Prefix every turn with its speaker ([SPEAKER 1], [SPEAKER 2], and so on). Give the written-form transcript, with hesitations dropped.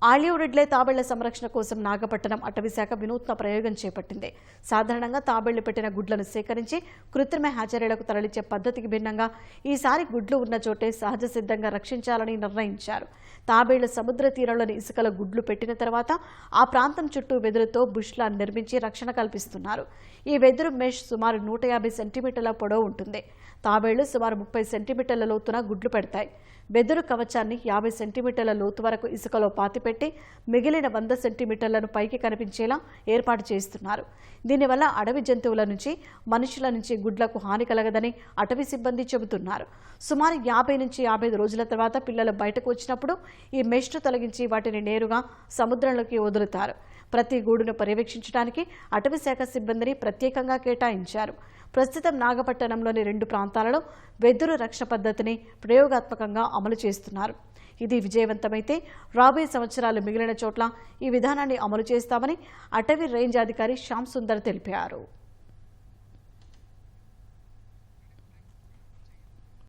[SPEAKER 1] Olive తాబేళ్ల సంరక్షణ కోసం నాగపట్టణం అటవీశాఖ వినూత్న ప్రయోగం చేపట్టింది. సాధారణంగా తాబేళ్లు పెట్టిన గుడ్లను సేకరించి కృత్రిమ హ్యాచరీలకు తరలించే పద్ధతికి భిన్నంగా ఈసారి గుడ్లు ఉన్న చోటే సహజ సిద్ధంగా రక్షించాలని నిర్ణయించారు. తాబేళ్లు సముద్ర తీరంలోని ఇసుకలో గుడ్లు పెట్టిన తర్వాత ఆ ప్రాంతం చుట్టూ వెదురుతో బుష్లా నిర్మించి రక్షణ కల్పిస్తున్నారు. ఈ వెదురు మెష్ సుమారు 150 సెంటీమీటర్ల పొడవు ఉంటుంది. తాబేళ్లు సుమారు 30 సెంటీమీటర్ల లోతున గుడ్లు పెడతాయి. వెదురు కవచాన్ని 50 సెంటీమీటర్ల లోతు వరకు ఇసుకలో పాతిపెట్టి మిగిలిన 100 సెంటీమీటర్లను పైకి కనిపించేలా ఏర్పాటు చేస్తున్నారు. దీనివల్ల అడవి జంతువుల నుంచి మనుషుల నుంచి గుడ్లకు హాని కలగదని అటవీ సిబ్బంది చెబుతున్నారు. సుమారు 50 నుంచి 55 రోజుల తర్వాత పిల్లలు బయటకు వచ్చినప్పుడు ఈ మెష్ను తొలగించి వాటిని నేరుగా సముద్రంలోకి వదులుతారు. ప్రతి గూడును పర్యవేక్షించడానికి అటవీ శాఖ సిబ్బందిని ప్రత్యేకంగా కేటాయించారు. ప్రస్తుతం నాగపట్టణంలోని 2 ప్రాంతాలలో వెదురు రక్షణ పద్ధతిని ప్రయోగాత్మకంగా అమలు చేస్తున్నారు. ఇది విజయవంతమైతే రాబోయే సంవత్సరాలు మిగిలిన చోట్ల ఈ విధానాన్ని అమలు చేస్తామని అటవీ రేంజ్ అధికారి శ్యామ్ సుందర్ తెలిపారు.